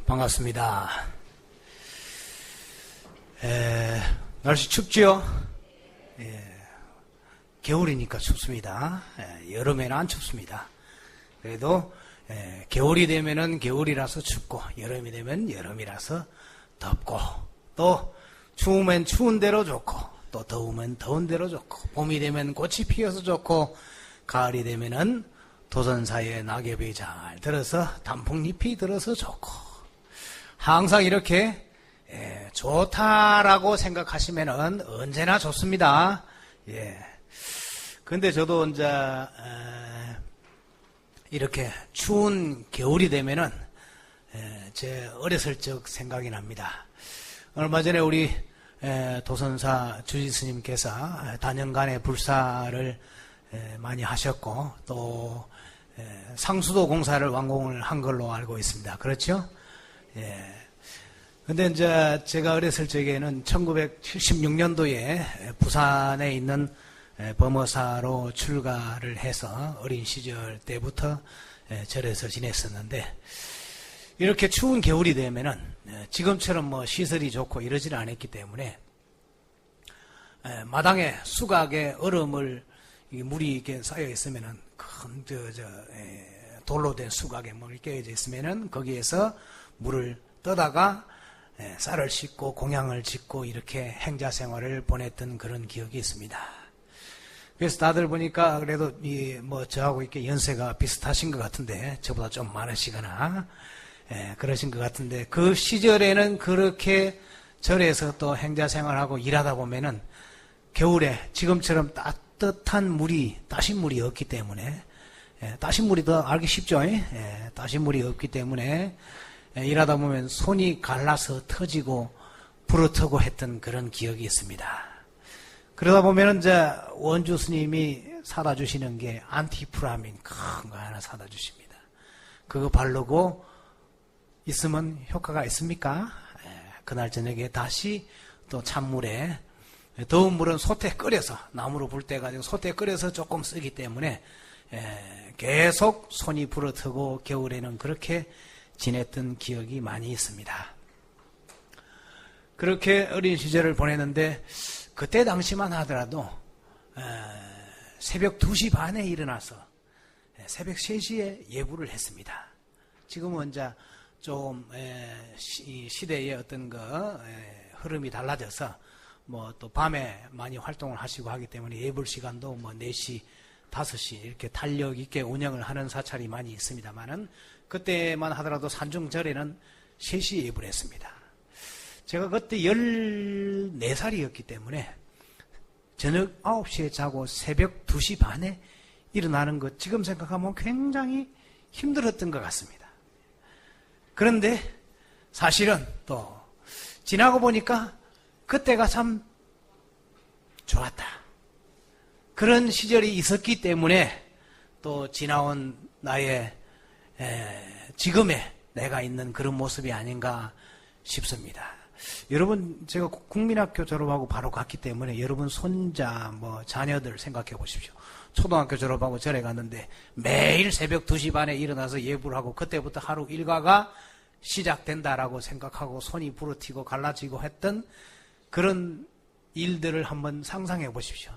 반갑습니다. 날씨 춥지요? 겨울이니까 춥습니다. 여름에는 안 춥습니다. 그래도 겨울이 되면은 겨울이라서 춥고, 여름이 되면 여름이라서 덥고, 또 추우면 추운 대로 좋고, 또 더우면 더운 대로 좋고, 봄이 되면 꽃이 피어서 좋고, 가을이 되면은 도선 사이에 낙엽이 잘 들어서 단풍잎이 들어서 좋고, 항상 이렇게 좋다라고 생각하시면은 언제나 좋습니다. 근데 저도 이제 이렇게 추운 겨울이 되면은 제 어렸을 적 생각이 납니다. 얼마 전에 우리 도선사 주지스님께서 단연간의 불사를 많이 하셨고, 또 상수도 공사를 완공을 한 걸로 알고 있습니다. 그렇죠? 근데 이제 제가 어렸을 적에는 1976년도에 부산에 있는 범어사로 출가를 해서 어린 시절 때부터 절에서 지냈었는데, 이렇게 추운 겨울이 되면은 지금처럼 뭐 시설이 좋고 이러지는 않았기 때문에 마당에 수각에 얼음을 물이 이렇게 쌓여 있으면은 큰 돌로 된 수각에 물이 깨어져 있으면은 거기에서 물을 떠다가 쌀을 씻고 공양을 짓고 이렇게 행자 생활을 보냈던 그런 기억이 있습니다. 그래서 다들 보니까 그래도 뭐 저하고 이렇게 연세가 비슷하신 것 같은데, 저보다 좀 많으시거나 그러신 것 같은데, 그 시절에는 그렇게 절에서 또 행자 생활하고 일하다 보면은 겨울에 지금처럼 따뜻한 물이, 따신 물이 없기 때문에, 따신 물이 더 알기 쉽죠? 따신 물이 없기 때문에 일하다 보면 손이 갈라서 터지고 부러뜨고 했던 그런 기억이 있습니다. 그러다 보면 이제 원주 스님이 사다 주시는 게 안티프라민 큰 거 하나 사다 주십니다. 그거 바르고 있으면 효과가 있습니까? 그날 저녁에 다시 또 찬물에, 더운 물은 솥에 끓여서, 나무로 불 때 가지고 솥에 끓여서 조금 쓰기 때문에 계속 손이 부러뜨고 겨울에는 그렇게 지냈던 기억이 많이 있습니다. 그렇게 어린 시절을 보냈는데, 그때 당시만 하더라도 새벽 2시 반에 일어나서 새벽 3시에 예불을 했습니다. 지금은 이제 좀 시대의 어떤 흐름이 달라져서 뭐 또 밤에 많이 활동을 하시고 하기 때문에 예불 시간도 뭐 4시, 5시 이렇게 탄력 있게 운영을 하는 사찰이 많이 있습니다만은, 그때만 하더라도 산중절에는 3시에 예불을 했습니다. 제가 그때 14살이었기 때문에 저녁 9시에 자고 새벽 2시 반에 일어나는 것, 지금 생각하면 굉장히 힘들었던 것 같습니다. 그런데 사실은 또 지나고 보니까 그때가 참 좋았다, 그런 시절이 있었기 때문에 또 지나온 나의 지금의 내가 있는 그런 모습이 아닌가 싶습니다. 여러분, 제가 국민학교 졸업하고 바로 갔기 때문에 여러분 손자, 뭐 자녀들 생각해 보십시오. 초등학교 졸업하고 절에 갔는데 매일 새벽 2시 반에 일어나서 예불을 하고, 그때부터 하루 일과가 시작된다라고 생각하고 손이 부러뜨고 갈라지고 했던 그런 일들을 한번 상상해 보십시오.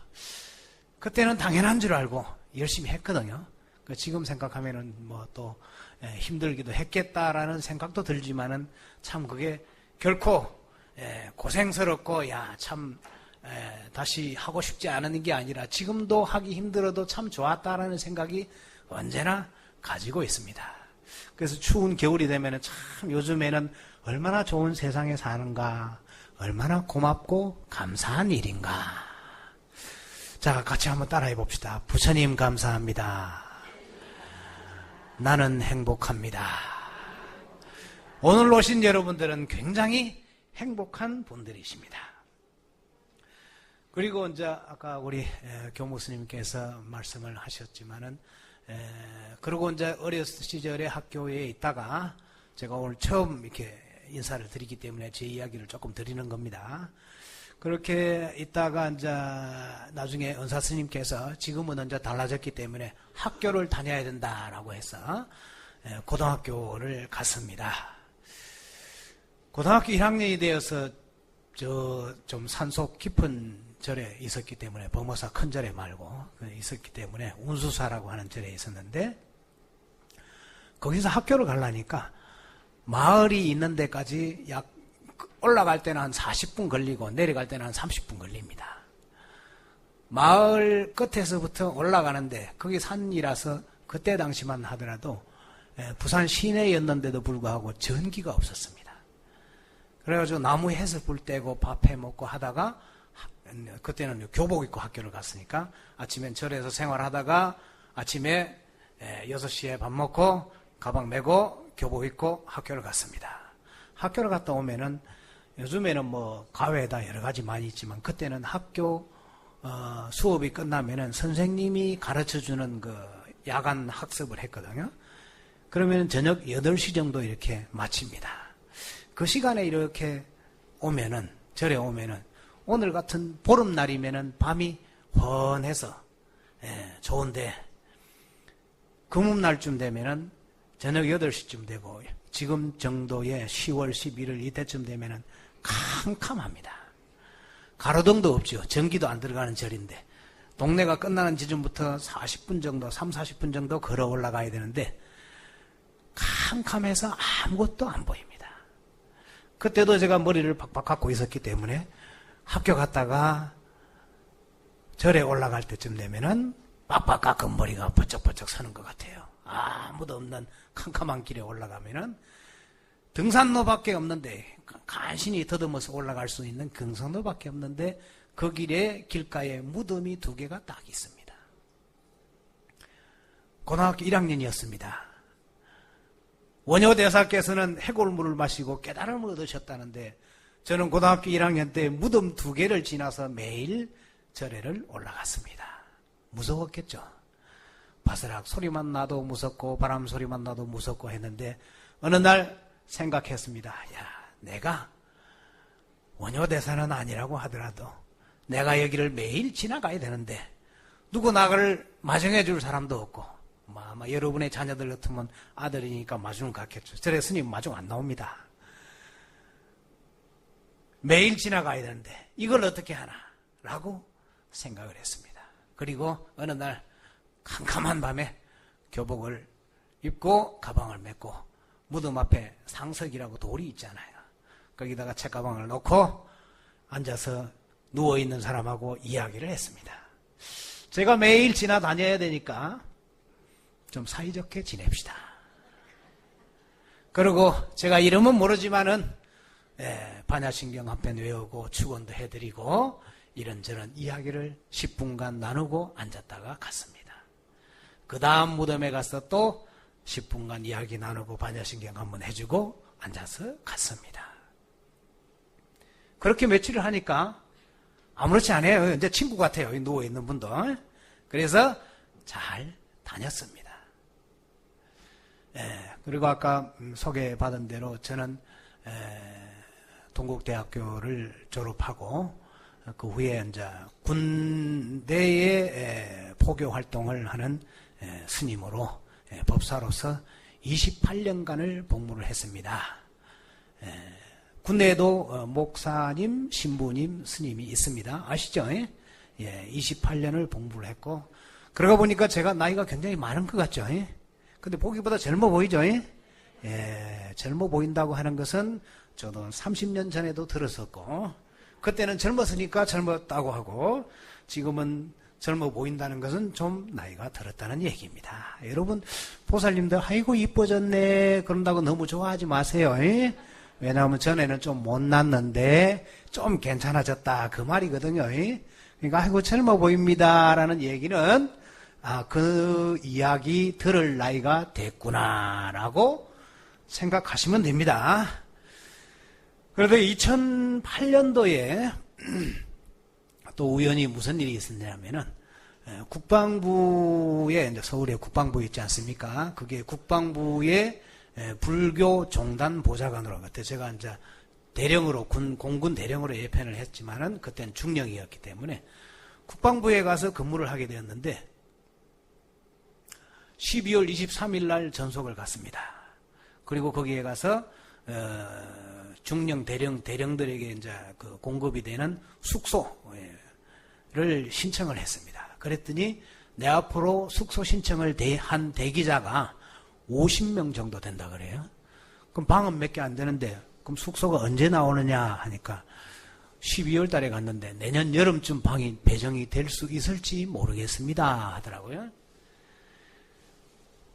그때는 당연한 줄 알고 열심히 했거든요. 지금 생각하면은 뭐 또 힘들기도 했겠다라는 생각도 들지만은, 참 그게 결코 고생스럽고 참 다시 하고 싶지 않은 게 아니라 지금도 하기 힘들어도 참 좋았다라는 생각이 언제나 가지고 있습니다. 그래서 추운 겨울이 되면은 참 요즘에는 얼마나 좋은 세상에 사는가, 얼마나 고맙고 감사한 일인가. 자, 같이 한번 따라해 봅시다. 부처님 감사합니다. 나는 행복합니다. 오늘 오신 여러분들은 굉장히 행복한 분들이십니다. 그리고 이제 아까 우리 교무스님께서 말씀을 하셨지만은, 그리고 이제 어렸을 시절에 학교에 있다가 제가 오늘 처음 이렇게 인사를 드리기 때문에 제 이야기를 조금 드리는 겁니다. 그렇게 있다가 이제 나중에 은사스님께서 지금은 이제 달라졌기 때문에 학교를 다녀야 된다라고 해서 고등학교를 갔습니다. 고등학교 1학년이 되어서 좀 산속 깊은 절에 있었기 때문에, 범어사 큰 절에 말고 있었기 때문에 운수사라고 하는 절에 있었는데, 거기서 학교를 가려니까 마을이 있는 데까지 올라갈 때는 한 40분 걸리고 내려갈 때는 한 30분 걸립니다. 마을 끝에서부터 올라가는데, 거기 산이라서 그때 당시만 하더라도 부산 시내였는데도 불구하고 전기가 없었습니다. 그래가지고 나무 해서불 떼고 밥 해 먹고 하다가, 그때는 교복 입고 학교를 갔으니까 아침엔 절에서 생활하다가 아침에 6시에 밥 먹고 가방 메고 교복 입고 학교를 갔습니다. 학교를 갔다 오면은, 요즘에는 뭐 과외다 여러 가지 많이 있지만, 그때는 학교 수업이 끝나면은 선생님이 가르쳐주는 그 야간 학습을 했거든요. 그러면 저녁 8시 정도 이렇게 마칩니다. 그 시간에 이렇게 오면은, 절에 오면은, 오늘 같은 보름날이면은 밤이 훤해서 좋은데, 금음날쯤 되면은 저녁 8시쯤 되고, 지금 정도의 10월, 11월 이때쯤 되면은 캄캄합니다. 가로등도 없죠. 전기도 안 들어가는 절인데, 동네가 끝나는 지점부터 40분 정도, 30-40분 정도 걸어 올라가야 되는데, 캄캄해서 아무것도 안 보입니다. 그때도 제가 머리를 박박 갖고 있었기 때문에 학교 갔다가 절에 올라갈 때쯤 되면은 빡빡 깎은 머리가 버쩍버쩍 서는 것 같아요. 아무도 없는 캄캄한 길에 올라가면은, 등산로밖에 없는데, 간신히 더듬어서 올라갈 수 있는 등산로밖에 없는데, 그 길에 길가에 무덤이 2개가 딱 있습니다. 고등학교 1학년이었습니다. 원효대사께서는 해골물을 마시고 깨달음을 얻으셨다는데, 저는 고등학교 1학년 때 무덤 2개를 지나서 매일 절에를 올라갔습니다. 무서웠겠죠. 바스락 소리만 나도 무섭고 바람 소리만 나도 무섭고 했는데, 어느 날 생각했습니다. 야, 내가 원효대사는 아니라고 하더라도 내가 여기를 매일 지나가야 되는데, 누구 나를 마중해 줄 사람도 없고, 아마 여러분의 자녀들 같으면 아들이니까 마중 갔겠죠. 절에 스님 마중 안 나옵니다. 매일 지나가야 되는데 이걸 어떻게 하나 라고 생각을 했습니다. 그리고 어느 날 캄캄한 밤에 교복을 입고 가방을 메고 무덤 앞에 상석이라고 돌이 있잖아요. 거기다가 책가방을 놓고 앉아서 누워있는 사람하고 이야기를 했습니다. 제가 매일 지나다녀야 되니까 좀 사이좋게 지냅시다. 그리고 제가 이름은 모르지만은 반야신경 한 편 외우고 축원도 해드리고 이런저런 이야기를 10분간 나누고 앉았다가 갔습니다. 그 다음 무덤에 가서 또 10분간 이야기 나누고 반야신경 한번 해주고 앉아서 갔습니다. 그렇게 며칠을 하니까 아무렇지 않아요. 이제 친구 같아요. 누워있는 분도. 그래서 잘 다녔습니다. 그리고 아까 소개받은 대로 저는 동국대학교를 졸업하고 그 후에 이제 군대에 포교 활동을 하는 스님으로 법사로서 28년간을 복무를 했습니다. 군내에도 목사님, 신부님, 스님이 있습니다. 아시죠? 28년을 복무를 했고, 그러고 보니까 제가 나이가 굉장히 많은 것 같죠? 근데 보기보다 젊어 보이죠? 젊어 보인다고 하는 것은 저도 30년 전에도 들었었고, 그때는 젊었으니까 젊었다고 하고, 지금은 젊어 보인다는 것은 좀 나이가 들었다는 얘기입니다. 여러분, 보살님들, 아이고, 이뻐졌네. 그런다고 너무 좋아하지 마세요. 왜냐하면 전에는 좀 못났는데, 좀 괜찮아졌다. 그 말이거든요. 그러니까, 아이고, 젊어 보입니다. 라는 얘기는, 그 이야기 들을 나이가 됐구나. 라고 생각하시면 됩니다. 그런데 2008년도에 또 우연히 무슨 일이 있었냐면은 국방부에 이제 서울에 국방부 있지 않습니까? 그게 국방부의 불교 종단 보좌관으로 그때 제가 이제 대령으로 공군 대령으로 예편을 했지만은 그때는 중령이었기 때문에 국방부에 가서 근무를 하게 되었는데 12월 23일 날 전속을 갔습니다. 그리고 거기에 가서 중령 대령들에게 이제 그 공급이 되는 숙소를 신청을 했습니다. 그랬더니 내 앞으로 숙소 신청을 한 대기자가 50명 정도 된다 그래요. 그럼 방은 몇 개 안 되는데 그럼 숙소가 언제 나오느냐 하니까 12월 달에 갔는데 내년 여름쯤 방이 배정이 될 수 있을지 모르겠습니다 하더라고요.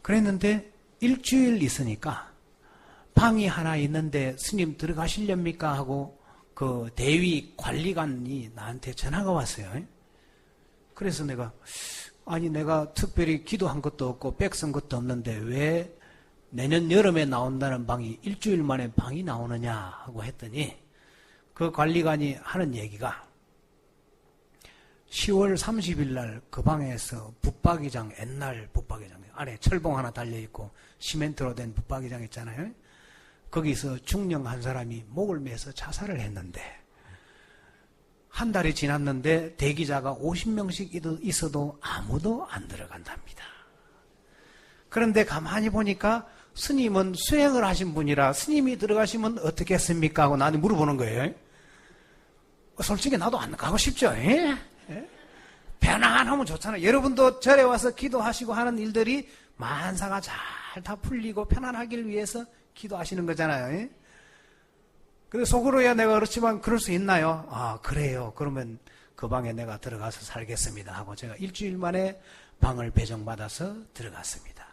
그랬는데 일주일 있으니까 방이 하나 있는데 스님 들어가시렵니까 하고 그 대위 관리관이 나한테 전화가 왔어요. 그래서 내가 특별히 기도한 것도 없고 백 쓴 것도 없는데 왜 내년 여름에 나온다는 방이 일주일 만에 방이 나오느냐 하고 했더니 그 관리관이 하는 얘기가 10월 30일 날 그 방에서 붙박이장, 옛날 붙박이장 안에 철봉 하나 달려있고 시멘트로 된 붙박이장 있잖아요. 거기서 중령 한 사람이 목을 매서 자살을 했는데 한 달이 지났는데 대기자가 50명씩 있어도 아무도 안 들어간답니다. 그런데 가만히 보니까 스님은 수행을 하신 분이라 스님이 들어가시면 어떻겠습니까? 하고 나한테 물어보는 거예요. 솔직히 나도 안 가고 싶죠. 편안하면 좋잖아요. 여러분도 절에 와서 기도하시고 하는 일들이 만사가 잘 다 풀리고 편안하길 위해서 기도하시는 거잖아요. 그래서 속으로야 내가 그렇지만 그럴 수 있나요? 아, 그래요. 그러면 그 방에 내가 들어가서 살겠습니다 하고 제가 일주일 만에 방을 배정받아서 들어갔습니다.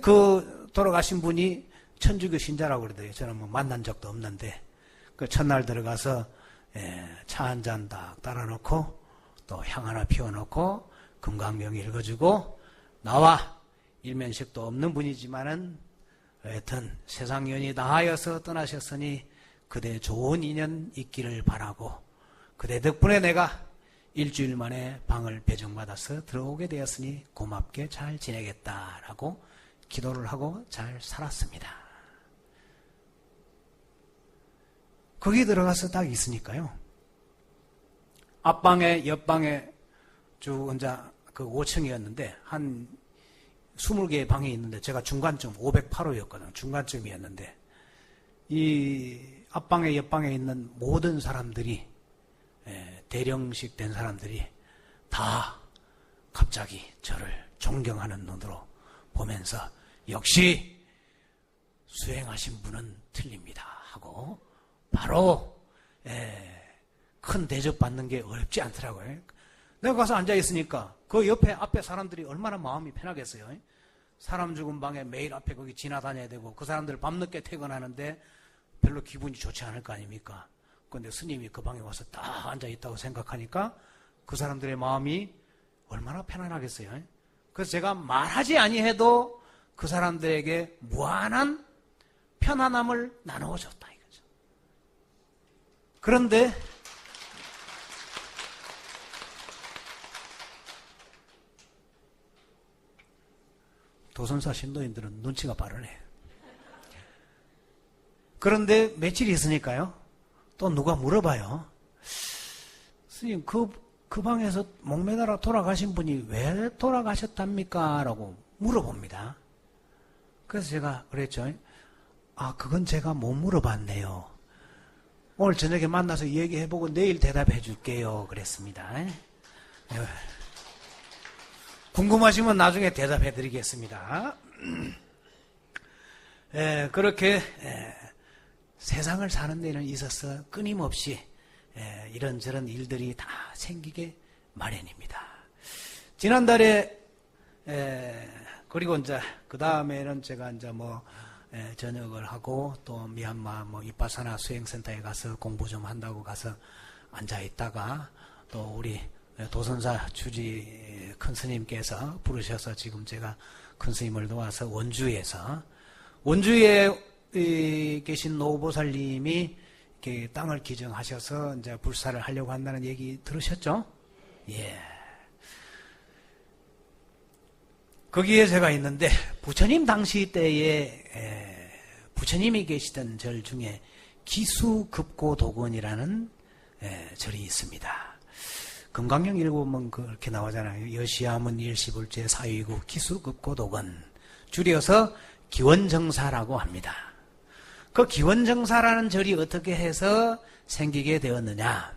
그 돌아가신 분이 천주교 신자라고 그러더라고요. 저는 뭐 만난 적도 없는데 그 첫날 들어가서 차 한 잔 딱 따라놓고 또 향 하나 피워놓고 금강경 읽어주고 나와 일면식도 없는 분이지만은 여하튼 세상연이 다하여서 떠나셨으니 그대 좋은 인연 있기를 바라고 그대 덕분에 내가 일주일 만에 방을 배정받아서 들어오게 되었으니 고맙게 잘 지내겠다라고 기도를 하고 잘 살았습니다. 거기 들어가서 딱 있으니까요. 앞방에 옆방에 쭉 혼자 그 5층이었는데 한 20개의 방이 있는데 제가 중간쯤 508호였거든요. 중간쯤이었는데 이 앞방에 옆방에 있는 모든 사람들이 대령식 된 사람들이 다 갑자기 저를 존경하는 눈으로 보면서 역시 수행하신 분은 틀립니다 하고 바로 큰 대접 받는 게 어렵지 않더라고요. 내가 가서 앉아 있으니까 그 옆에 앞에 사람들이 얼마나 마음이 편하겠어요. 사람 죽은 방에 매일 앞에 거기 지나다녀야 되고 그 사람들 밤늦게 퇴근하는데 별로 기분이 좋지 않을 거 아닙니까? 그런데 스님이 그 방에 와서 딱 앉아 있다고 생각하니까 그 사람들의 마음이 얼마나 편안하겠어요. 그래서 제가 말하지 아니해도 그 사람들에게 무한한 편안함을 나누어 줬다 이거죠. 그런데 도선사 신도인들은 눈치가 빠르네. 그런데 며칠 있으니까요. 또 누가 물어봐요. 스님, 그 방에서 목매달아 돌아가신 분이 왜 돌아가셨답니까? 라고 물어봅니다. 그래서 제가 그랬죠. 아, 그건 제가 못 물어봤네요. 오늘 저녁에 만나서 얘기해보고 내일 대답해 줄게요. 그랬습니다. 궁금하시면 나중에 대답해 드리겠습니다. 그렇게 세상을 사는 데는 있어서 끊임없이 이런저런 일들이 다 생기게 마련입니다. 지난달에 그리고 이제 그 다음에는 제가 이제 전역을 하고 또 미얀마 이빠사나 수행센터에 가서 공부 좀 한다고 가서 앉아 있다가 또 우리 도선사 주지 큰 스님께서 부르셔서 지금 제가 큰 스님을 도와서 원주에 계신 노보살님이 이렇게 땅을 기증하셔서 이제 불사를 하려고 한다는 얘기 들으셨죠? 예. 거기에 제가 있는데 부처님 당시 때에 부처님이 계시던 절 중에 기수급고도건이라는 절이 있습니다. 금강경 읽어보면 그렇게 나오잖아요. 여시야문 일시불제 사위구 기수급고도건 줄여서 기원정사라고 합니다. 그 기원정사라는 절이 어떻게 해서 생기게 되었느냐?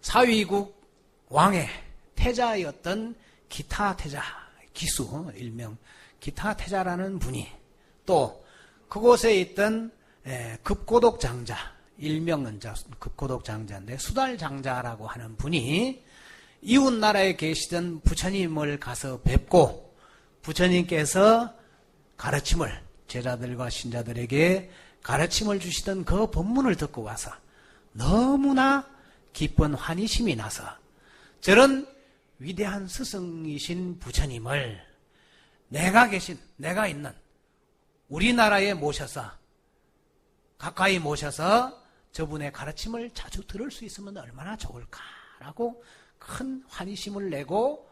사위국 왕의 태자였던 기타태자, 기수, 일명 기타태자라는 분이 또 그곳에 있던 급고독장자, 일명은 급고독장자인데 수달장자라고 하는 분이 이웃나라에 계시던 부처님을 가서 뵙고 부처님께서 가르침을 제자들과 신자들에게 가르침을 주시던 그 법문을 듣고 와서 너무나 기쁜 환희심이 나서 저런 위대한 스승이신 부처님을 내가 있는 우리나라에 모셔서 가까이 모셔서 저분의 가르침을 자주 들을 수 있으면 얼마나 좋을까라고 큰 환희심을 내고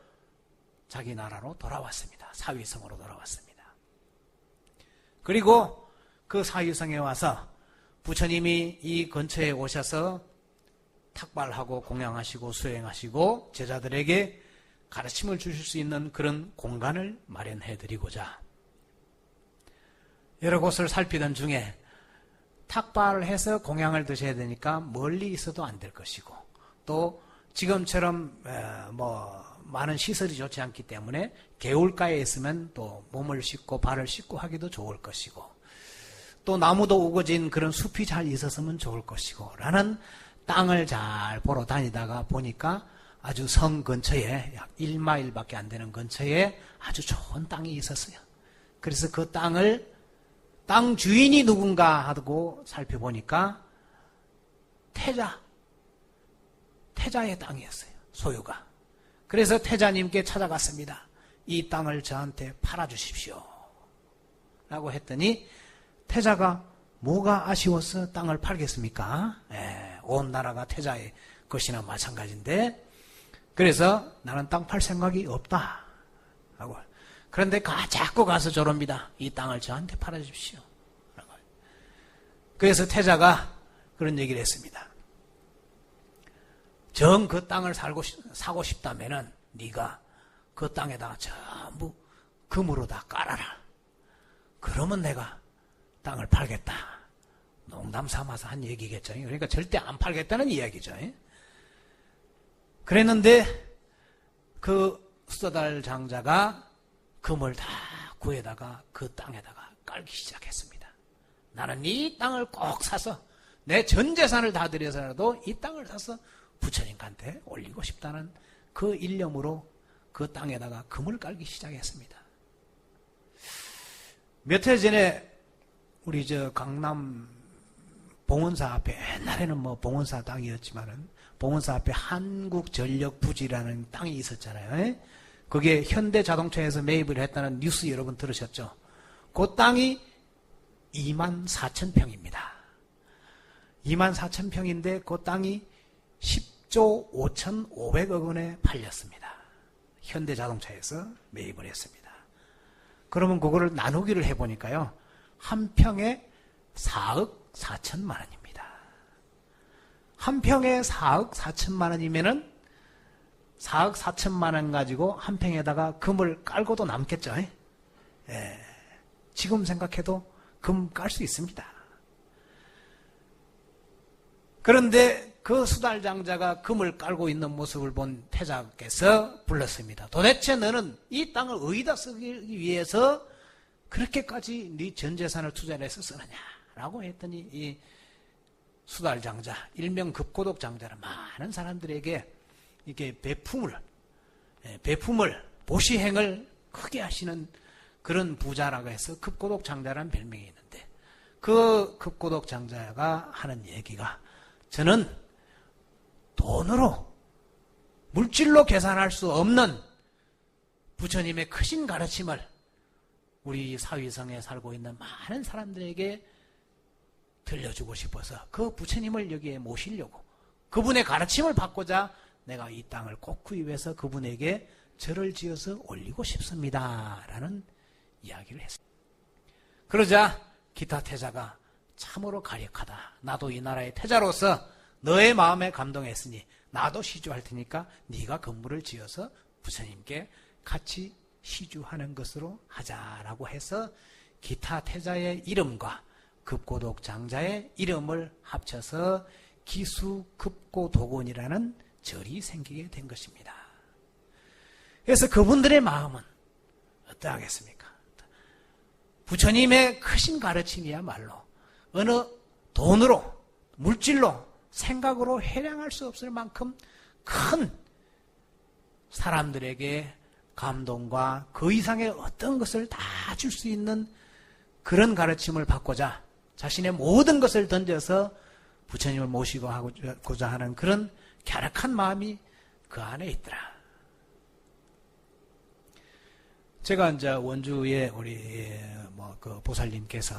자기 나라로 돌아왔습니다. 사위성으로 돌아왔습니다. 그리고 그 사위성에 와서 부처님이 이 근처에 오셔서 탁발하고 공양하시고 수행하시고 제자들에게 가르침을 주실 수 있는 그런 공간을 마련해드리고자 여러 곳을 살피던 중에 탁발을 해서 공양을 드셔야 되니까 멀리 있어도 안 될 것이고 또 지금처럼 많은 시설이 좋지 않기 때문에 개울가에 있으면 또 몸을 씻고 발을 씻고 하기도 좋을 것이고 또 나무도 우거진 그런 숲이 잘 있었으면 좋을 것이고 라는 땅을 잘 보러 다니다가 보니까 아주 성 근처에 약 1마일밖에 안 되는 근처에 아주 좋은 땅이 있었어요. 그래서 그 땅 주인이 누군가 하고 살펴보니까 태자의 땅이었어요. 소유가. 그래서 태자님께 찾아갔습니다. 이 땅을 저한테 팔아주십시오. 라고 했더니 태자가 뭐가 아쉬워서 땅을 팔겠습니까? 온 나라가 태자의 것이나 마찬가지인데 그래서 나는 땅 팔 생각이 없다. 라고. 그런데 자꾸 가서 저럽니다. 이 땅을 저한테 팔아주십시오. 라고. 그래서 태자가 그런 얘기를 했습니다. 정 그 땅을 사고 싶다면은 네가 그 땅에다가 전부 금으로 다 깔아라. 그러면 내가 땅을 팔겠다. 농담 삼아서 한 얘기겠죠. 그러니까 절대 안 팔겠다는 이야기죠. 그랬는데 그 수달 장자가 금을 다 구해다가 그 땅에다가 깔기 시작했습니다. 나는 이 땅을 꼭 사서 내 전 재산을 다 들여서라도 이 땅을 사서 부처님한테 올리고 싶다는 그 일념으로 그 땅에다가 금을 깔기 시작했습니다. 몇 해 전에 우리 강남 봉은사 앞에 옛날에는 봉은사 땅이었지만은 봉은사 앞에 한국전력부지라는 땅이 있었잖아요. 그게 현대자동차에서 매입을 했다는 뉴스 여러분 들으셨죠? 그 땅이 24,000평입니다. 24,000평인데 그 땅이 10조 5,500억 원에 팔렸습니다. 현대자동차에서 매입을 했습니다. 그러면 그거를 나누기를 해보니까요. 한 평에 4억 4천만 원입니다. 한 평에 4억 4천만 원이면은 4억 4천만 원 가지고 한 평에다가 금을 깔고도 남겠죠. 지금 생각해도 금 깔 수 있습니다. 그런데 그 수달장자가 금을 깔고 있는 모습을 본 태자께서 불렀습니다. 도대체 너는 이 땅을 어디다 쓰기 위해서 그렇게까지 네 전 재산을 투자해서 쓰느냐라고 했더니 이 수달장자, 일명 급고독장자는 많은 사람들에게 이게 배품을 보시행을 크게 하시는 그런 부자라고 해서 급고독장자라는 별명이 있는데 그 급고독장자가 하는 얘기가 저는 돈으로 물질로 계산할 수 없는 부처님의 크신 가르침을 우리 사위성에 살고 있는 많은 사람들에게 들려주고 싶어서 그 부처님을 여기에 모시려고 그분의 가르침을 받고자 내가 이 땅을 꼭 구입해서 그분에게 절을 지어서 올리고 싶습니다. 라는 이야기를 했습니다. 그러자 기타 태자가 참으로 가력하다. 나도 이 나라의 태자로서 너의 마음에 감동했으니 나도 시주할 테니까 네가 건물을 지어서 부처님께 같이 시주하는 것으로 하자라고 해서 기타 태자의 이름과 급고독 장자의 이름을 합쳐서 기수급고독원이라는 절이 생기게 된 것입니다. 그래서 그분들의 마음은 어떠하겠습니까? 부처님의 크신 가르침이야말로 어느 돈으로, 물질로, 생각으로 해량할 수 없을 만큼 큰 사람들에게 감동과 그 이상의 어떤 것을 다 줄 수 있는 그런 가르침을 받고자 자신의 모든 것을 던져서 부처님을 모시고 하고자 하는 그런 갸륵한 마음이 그 안에 있더라. 제가 이제 원주에 우리 그 보살님께서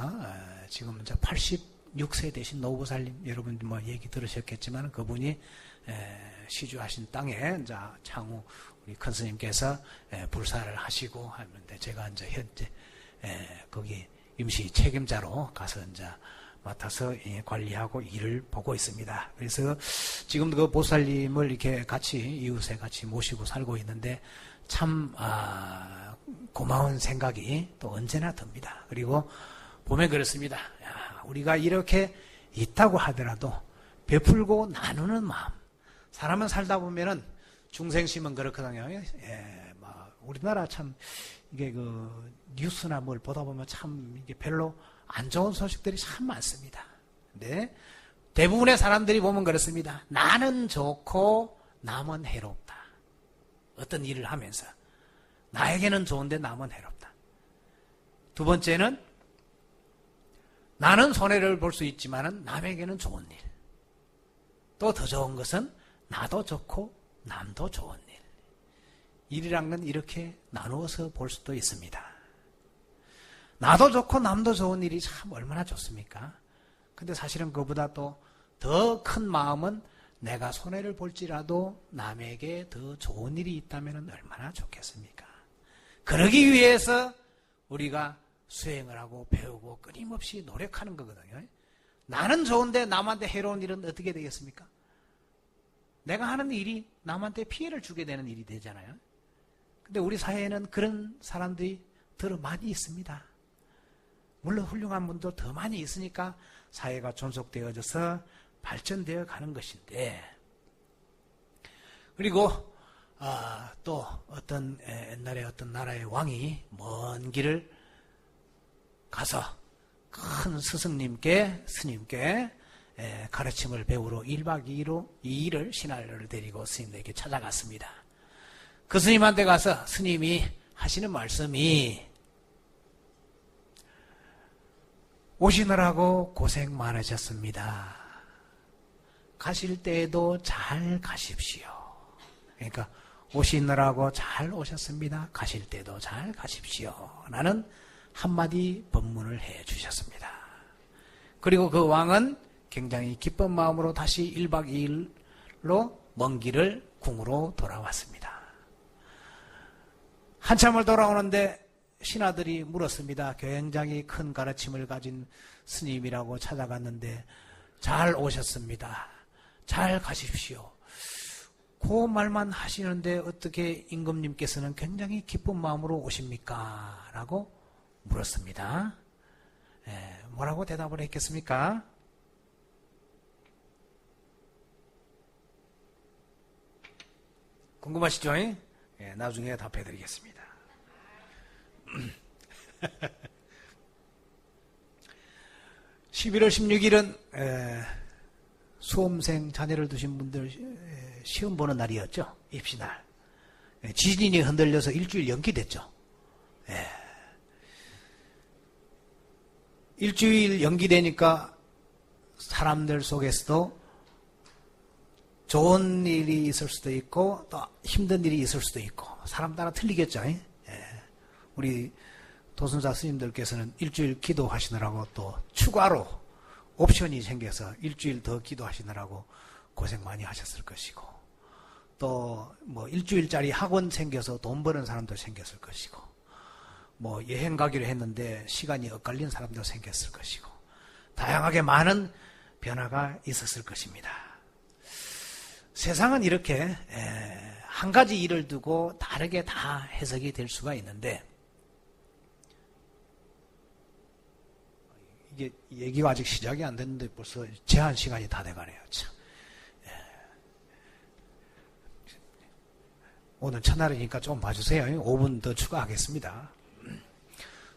지금 이제 86세 되신 노보살님, 여러분 뭐 얘기 들으셨겠지만 그분이 시주하신 땅에 이제 창후 우리 큰 스님께서 불사를 하시고 하는데 제가 이제 현재 거기 임시 책임자로 가서 이제 맡아서 관리하고 일을 보고 있습니다. 그래서 지금 그 보살님을 이렇게 같이 이웃에 같이 모시고 살고 있는데 참 고마운 생각이 또 언제나 듭니다. 그리고 보면 그렇습니다. 야, 우리가 이렇게 있다고 하더라도 베풀고 나누는 마음. 사람은 살다 보면은 중생심은 그렇거든요. 우리나라 참 이게 그 뉴스나 뭘 보다 보면 참 이게 별로 안 좋은 소식들이 참 많습니다. 근데 대부분의 사람들이 보면 그렇습니다. 나는 좋고 남은 해롭다. 어떤 일을 하면서 나에게는 좋은데 남은 해롭다. 두 번째는 나는 손해를 볼 수 있지만 남에게는 좋은 일. 또 더 좋은 것은 나도 좋고 남도 좋은 일. 일이란 건 이렇게 나누어서 볼 수도 있습니다. 나도 좋고 남도 좋은 일이 참 얼마나 좋습니까? 근데 사실은 그보다 또 더 큰 마음은 내가 손해를 볼지라도 남에게 더 좋은 일이 있다면 얼마나 좋겠습니까? 그러기 위해서 우리가 수행을 하고 배우고 끊임없이 노력하는 거거든요. 나는 좋은데 남한테 해로운 일은 어떻게 되겠습니까? 내가 하는 일이 남한테 피해를 주게 되는 일이 되잖아요. 근데 우리 사회에는 그런 사람들이 더 많이 있습니다. 물론 훌륭한 분도 더 많이 있으니까 사회가 존속되어져서 발전되어 가는 것인데, 그리고 또 어떤 옛날에 어떤 나라의 왕이 먼 길을 가서 큰 스승님께 스님께 가르침을 배우러 1박 2일을 신하를 데리고 스님에게 찾아갔습니다. 그 스님한테 가서 스님이 하시는 말씀이 오시느라고 고생 많으셨습니다. 가실 때에도 잘 가십시오. 그러니까 오시느라고 잘 오셨습니다. 가실 때도 잘 가십시오. 라는 한마디 법문을 해 주셨습니다. 그리고 그 왕은 굉장히 기쁜 마음으로 다시 1박 2일로 먼 길을 궁으로 돌아왔습니다. 한참을 돌아오는데 신하들이 물었습니다. 굉장히 큰 가르침을 가진 스님이라고 찾아갔는데 잘 오셨습니다. 잘 가십시오. 그 말만 하시는데 어떻게 임금님께서는 굉장히 기쁜 마음으로 오십니까? 라고 물었습니다. 뭐라고 대답을 했겠습니까? 궁금하시죠? 나중에 답해 드리겠습니다. 11월 16일은 수험생 자녀를 두신 분들 시험 보는 날이었죠. 입시날. 지진이 흔들려서 일주일 연기됐죠. 일주일 연기되니까 사람들 속에서도 좋은 일이 있을 수도 있고 또 힘든 일이 있을 수도 있고 사람 따라 틀리겠죠. 우리 도순사 스님들께서는 일주일 기도하시느라고 또 추가로 옵션이 생겨서 일주일 더 기도하시느라고 고생 많이 하셨을 것이고, 또 뭐 일주일짜리 학원 생겨서 돈 버는 사람도 생겼을 것이고, 뭐 여행 가기로 했는데 시간이 엇갈린 사람도 생겼을 것이고, 다양하게 많은 변화가 있었을 것입니다. 세상은 이렇게 한 가지 일을 두고 다르게 다 해석이 될 수가 있는데, 이게 얘기가 아직 시작이 안 됐는데 벌써 제한 시간이 다 돼가네요. 참. 예. 오늘 첫날이니까 좀 봐주세요. 5분 더 추가하겠습니다.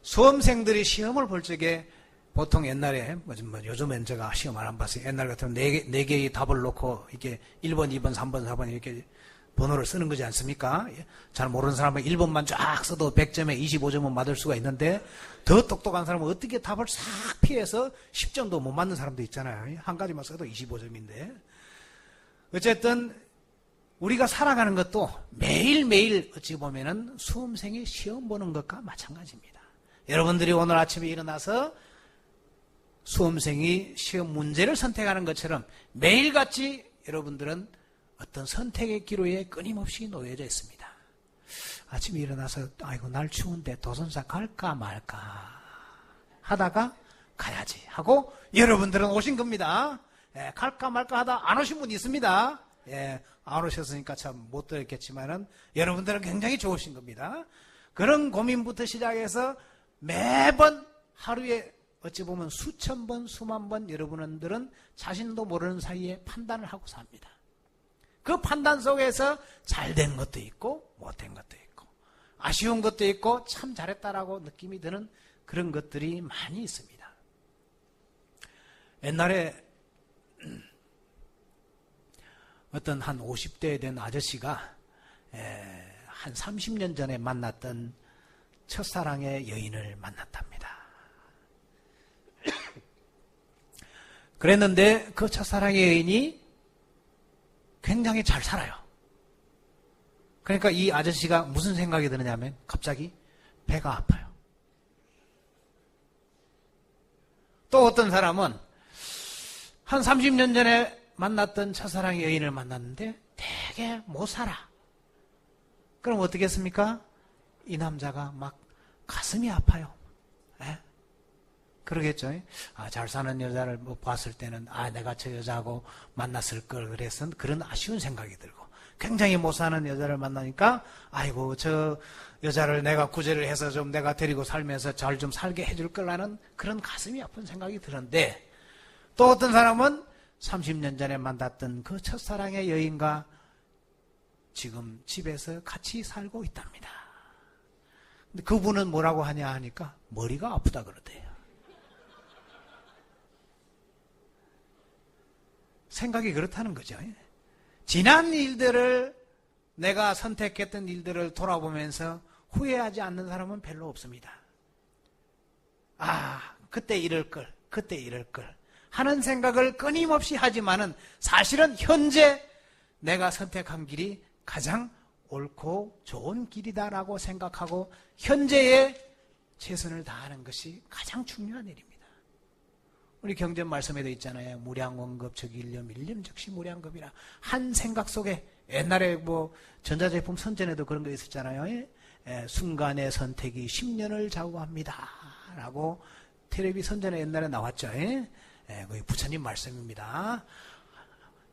수험생들이 시험을 볼 적에 보통 옛날에, 요즘엔 제가 시험을 안 봤어요. 옛날 같으면 4개의 답을 놓고, 이렇게 1번, 2번, 3번, 4번 이렇게 번호를 쓰는 거지 않습니까? 잘 모르는 사람은 1번만 쫙 써도 100점에 25점은 맞을 수가 있는데, 더 똑똑한 사람은 어떻게 답을 싹 피해서 10점도 못 맞는 사람도 있잖아요. 한 가지만 써도 25점인데. 어쨌든, 우리가 살아가는 것도 매일매일 어찌 보면은 수험생이 시험 보는 것과 마찬가지입니다. 여러분들이 오늘 아침에 일어나서 수험생이 시험 문제를 선택하는 것처럼 매일같이 여러분들은 어떤 선택의 기로에 끊임없이 놓여져 있습니다. 아침에 일어나서 아이고 날 추운데 도선사 갈까 말까 하다가 가야지 하고 여러분들은 오신 겁니다. 예, 갈까 말까 하다 안 오신 분이 있습니다. 예, 안 오셨으니까 참 못 들었겠지만은 여러분들은 굉장히 좋으신 겁니다. 그런 고민부터 시작해서 매번 하루에 어찌 보면 수천 번, 수만 번 여러분들은 자신도 모르는 사이에 판단을 하고 삽니다. 그 판단 속에서 잘된 것도 있고 못된 것도 있고 아쉬운 것도 있고 참 잘했다라고 느낌이 드는 그런 것들이 많이 있습니다. 옛날에 어떤 한 50대 된 아저씨가 한 30년 전에 만났던 첫사랑의 여인을 만났답니다. 그랬는데 그 첫사랑의 여인이 굉장히 잘 살아요. 그러니까 이 아저씨가 무슨 생각이 드느냐면 갑자기 배가 아파요. 또 어떤 사람은 한 30년 전에 만났던 첫사랑의 여인을 만났는데 되게 못 살아. 그럼 어떻게 했습니까? 이 남자가 막 가슴이 아파요. 에? 그러겠죠. 잘 사는 여자를 봤을 때는 내가 저 여자하고 만났을 걸 그래서 그런 아쉬운 생각이 들고 굉장히 못 사는 여자를 만나니까 아이고 저 여자를 내가 구제를 해서 좀 내가 데리고 살면서 잘 좀 살게 해줄 거라는 그런 가슴이 아픈 생각이 드는데 또 어떤 사람은 30년 전에 만났던 그 첫사랑의 여인과 지금 집에서 같이 살고 있답니다. 근데 그분은 뭐라고 하냐 하니까 머리가 아프다 그러대요. 생각이 그렇다는 거죠. 지난 일들을 내가 선택했던 일들을 돌아보면서 후회하지 않는 사람은 별로 없습니다. 그때 이럴 걸, 그때 이럴 걸 하는 생각을 끊임없이 하지만은 사실은 현재 내가 선택한 길이 가장 옳고 좋은 길이다라고 생각하고 현재에 최선을 다하는 것이 가장 중요한 일입니다. 우리 경전 말씀에도 있잖아요. 무량원급적일념 일념즉시 무량급이라. 한 생각 속에 옛날에 전자제품 선전에도 그런 거 있었잖아요. 순간의 선택이 10년을 좌우합니다. 라고 텔레비 선전에 옛날에 나왔죠. 거기 부처님 말씀입니다.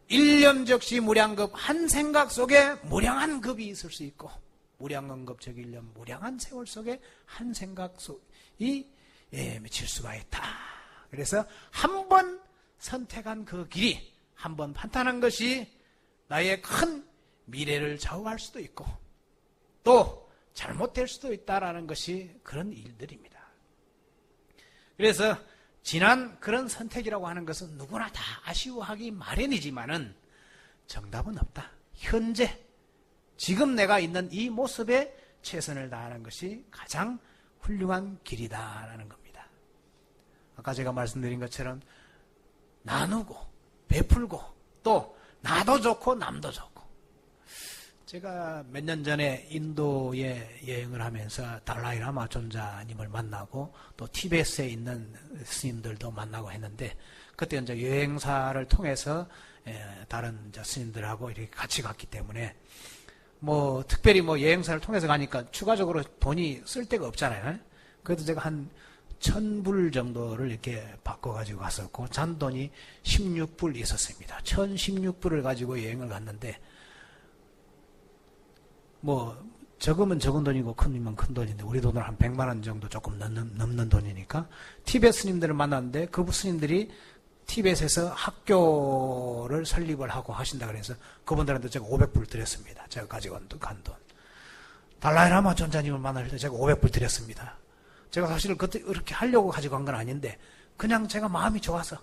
일념즉시 무량급. 한 생각 속에 무량한 급이 있을 수 있고 무량원급적일념 무량한 세월 속에 한 생각 속이 맺힐 수가 있다. 그래서 한 번 선택한 그 길이 한 번 판단한 것이 나의 큰 미래를 좌우할 수도 있고 또 잘못될 수도 있다라는 것이 그런 일들입니다. 그래서 지난 그런 선택이라고 하는 것은 누구나 다 아쉬워하기 마련이지만은 정답은 없다. 현재 지금 내가 있는 이 모습에 최선을 다하는 것이 가장 훌륭한 길이다라는 겁니다. 아까 제가 말씀드린 것처럼 나누고 베풀고 또 나도 좋고 남도 좋고 제가 몇 년 전에 인도에 여행을 하면서 달라이라마 존자님을 만나고 또 티베트에 있는 스님들도 만나고 했는데 그때 이제 여행사를 통해서 다른 스님들하고 이렇게 같이 갔기 때문에 특별히 여행사를 통해서 가니까 추가적으로 돈이 쓸 데가 없잖아요. 그래도 제가 한 1,000불 정도를 이렇게 바꿔가지고 갔었고, 잔돈이 16불 있었습니다. 1,016불을 가지고 여행을 갔는데, 적으면 적은 돈이고 크면 큰 돈인데 우리 돈으로 한 100만 원 정도 조금 넘는 돈이니까 티베트 스님들을 만났는데 그 스님들이 티베트에서 학교를 설립을 하고 하신다 그래서 그분들한테 제가 500불 드렸습니다. 제가 가지고 간 돈. 달라이라마 존자님을 만날 때 제가 500불 드렸습니다. 제가 사실 그때 그렇게 하려고 가지고 간 건 아닌데 그냥 제가 마음이 좋아서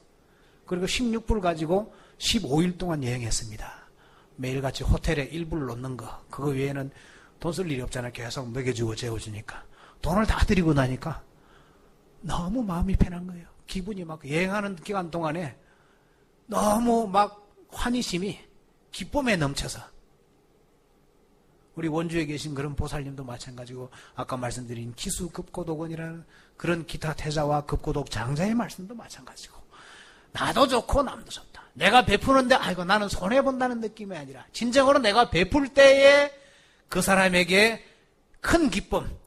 그리고 16불 가지고 15일 동안 여행했습니다. 매일같이 호텔에 1불 놓는 거 그거 외에는 돈 쓸 일이 없잖아요. 계속 먹여주고 재워주니까 돈을 다 드리고 나니까 너무 마음이 편한 거예요. 기분이 막 여행하는 기간 동안에 너무 막 환희심이 기쁨에 넘쳐서 우리 원주에 계신 그런 보살님도 마찬가지고 아까 말씀드린 기수급고독원이라는 그런 기타 태자와 급고독 장자의 말씀도 마찬가지고 나도 좋고 남도 좋다. 내가 베푸는데 아이고 나는 손해본다는 느낌이 아니라 진정으로 내가 베풀 때에 그 사람에게 큰 기쁨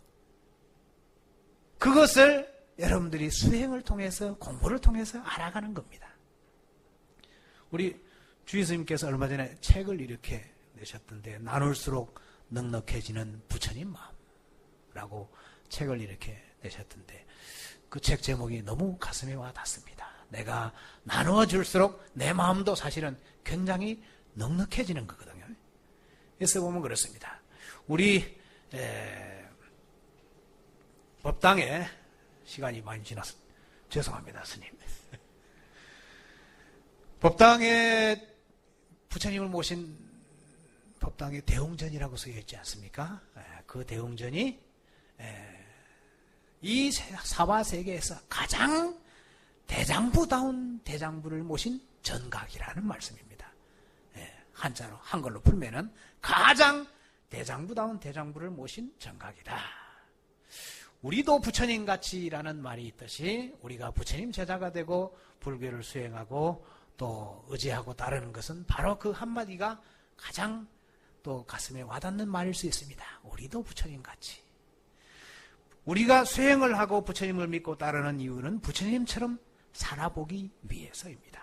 그것을 여러분들이 수행을 통해서 공부를 통해서 알아가는 겁니다. 우리 주의 스님께서 얼마 전에 책을 이렇게 내셨던데 나눌수록 넉넉해지는 부처님 마음라고 책을 이렇게 내셨던데 그 책 제목이 너무 가슴에 와 닿습니다. 내가 나누어 줄수록 내 마음도 사실은 굉장히 넉넉해지는 거거든요. 그래서 보면 그렇습니다. 우리 법당에 시간이 많이 지나서 죄송합니다, 스님. 법당에 부처님을 모신 법당에 대웅전이라고 쓰여있지 않습니까? 그 대웅전이 이 사바세계에서 가장 대장부다운 대장부를 모신 전각이라는 말씀입니다. 한자로 한글로 풀면은 가장 대장부다운 대장부를 모신 전각이다. 우리도 부처님같이라는 말이 있듯이 우리가 부처님 제자가 되고 불교를 수행하고 또 의지하고 따르는 것은 바로 그 한마디가 가장 또 가슴에 와닿는 말일 수 있습니다. 우리도 부처님같이. 우리가 수행을 하고 부처님을 믿고 따르는 이유는 부처님처럼 살아보기 위해서입니다.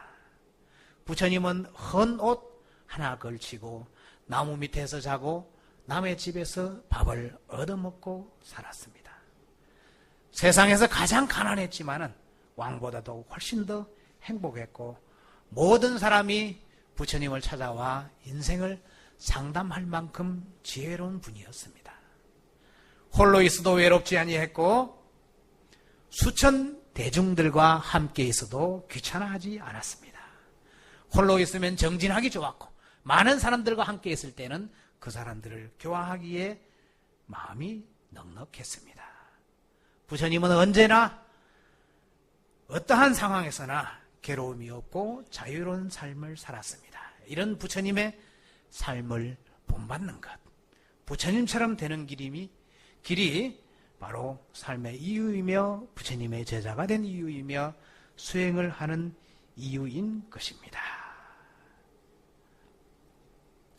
부처님은 헌 옷 하나 걸치고 나무 밑에서 자고 남의 집에서 밥을 얻어먹고 살았습니다. 세상에서 가장 가난했지만은 왕보다도 훨씬 더 행복했고 모든 사람이 부처님을 찾아와 인생을 상담할 만큼 지혜로운 분이었습니다. 홀로 있어도 외롭지 아니했고 수천 대중들과 함께 있어도 귀찮아하지 않았습니다. 홀로 있으면 정진하기 좋았고 많은 사람들과 함께 있을 때는 그 사람들을 교화하기에 마음이 넉넉했습니다. 부처님은 언제나 어떠한 상황에서나 괴로움이 없고 자유로운 삶을 살았습니다. 이런 부처님의 삶을 본받는 것, 부처님처럼 되는 길이 바로 삶의 이유이며 부처님의 제자가 된 이유이며 수행을 하는 이유인 것입니다.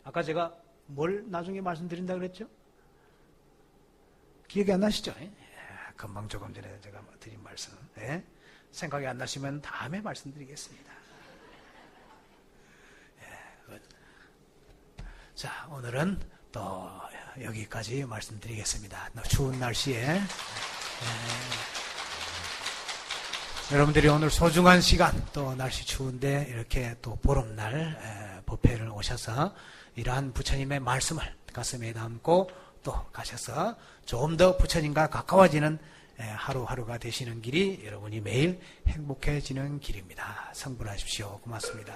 아까 제가 뭘 나중에 말씀드린다 그랬죠? 기억이 안 나시죠? 금방 조금 전에 제가 드린 말씀. 생각이 안 나시면 다음에 말씀드리겠습니다. 자, 오늘은 또 여기까지 말씀드리겠습니다. 추운 날씨에 여러분들이 오늘 소중한 시간 또 날씨 추운데 이렇게 또 보름날 법회를 오셔서 이러한 부처님의 말씀을 가슴에 담고 또 가셔서 좀 더 부처님과 가까워지는 하루하루가 되시는 길이 여러분이 매일 행복해지는 길입니다. 성불하십시오. 고맙습니다.